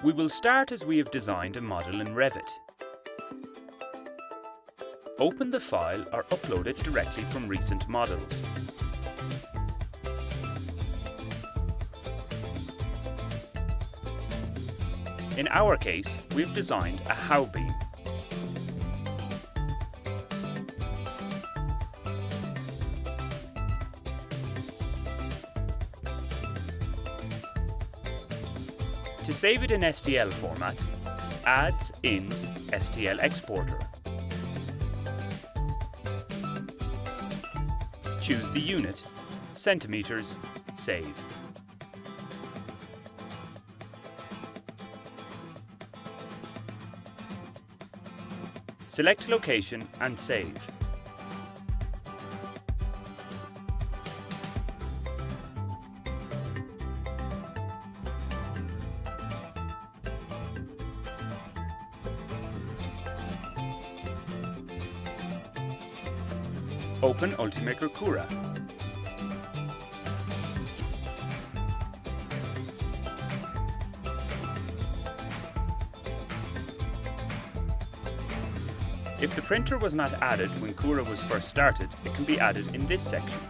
We will start as we have designed a model in Revit. Open the file or upload it directly from Recent Models. In our case, we've designed a howe beam. To save it in STL format, Adds, Ins, STL Exporter. Choose the unit, centimeters, save. Select location and save. Open Ultimaker Cura. If the printer was not added when Cura was first started, it can be added in this section.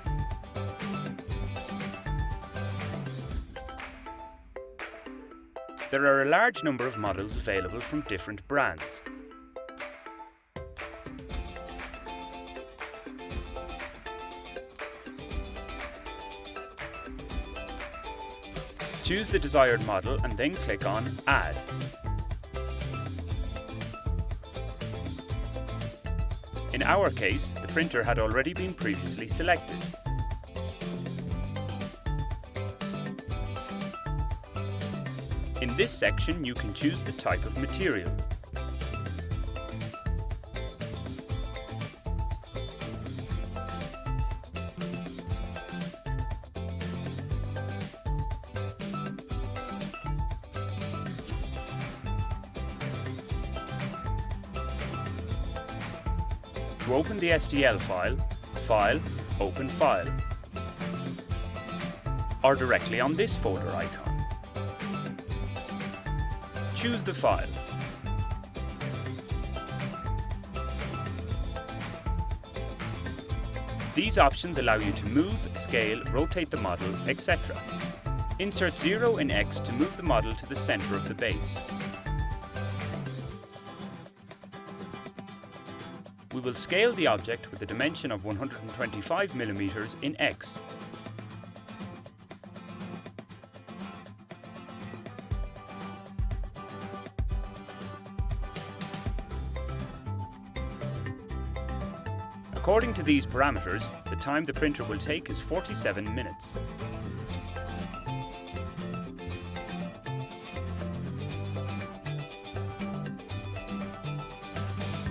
There are a large number of models available from different brands. Choose the desired model and then click on Add. In our case, the printer had already been previously selected. In this section, you can choose the type of material. To open the STL file, File, Open File, or directly on this folder icon. Choose the file. These options allow you to move, scale, rotate the model, etc. Insert 0 in X to move the model to the center of the base. We will scale the object with a dimension of 125 mm in X. According to these parameters, the time the printer will take is 47 minutes.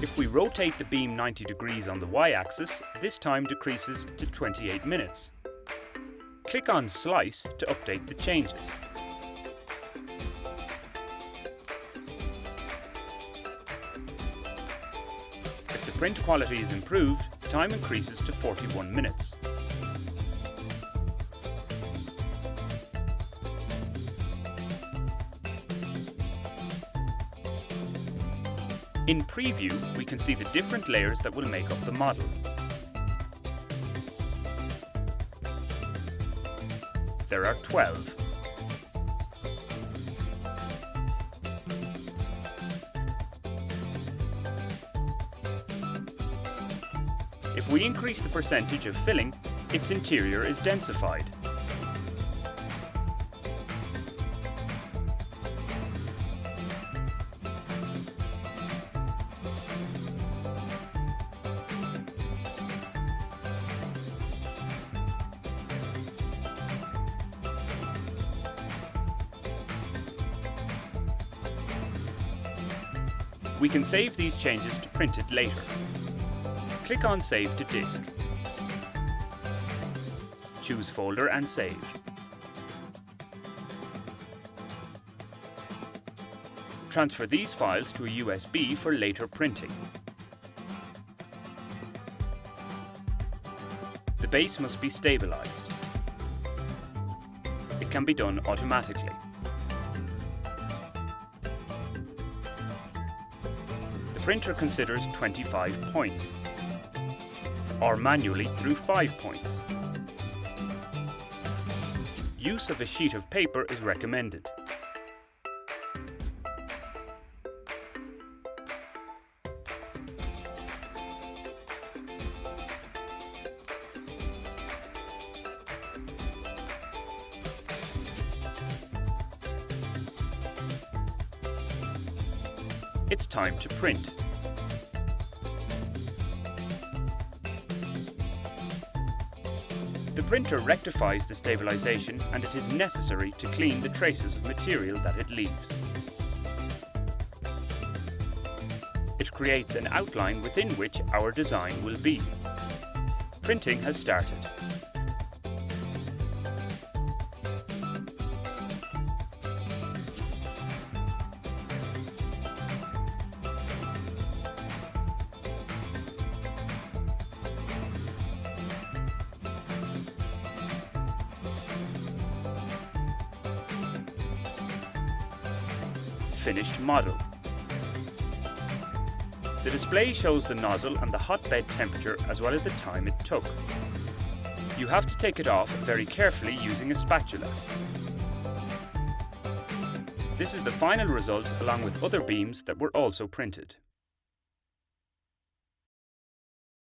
If we rotate the beam 90 degrees on the y-axis, this time decreases to 28 minutes. Click on Slice to update the changes. If the print quality is improved, the time increases to 41 minutes. In Preview, we can see the different layers that will make up the model. There are 12. If we increase the percentage of filling, its interior is densified. We can save these changes to print it later. Click on Save to Disk. Choose Folder and Save. Transfer these files to a USB for later printing. The base must be stabilized. It can be done automatically. the printer considers 25 points, or manually through 5 points. Use of a sheet of paper is recommended. It's time to print. The printer rectifies the stabilization, and it is necessary to clean the traces of material that it leaves. It creates an outline within which our design will be. Printing has started. Finished model. The display shows the nozzle and the hotbed temperature as well as the time it took. You have to take it off very carefully using a spatula. This is the final result along with other beams that were also printed.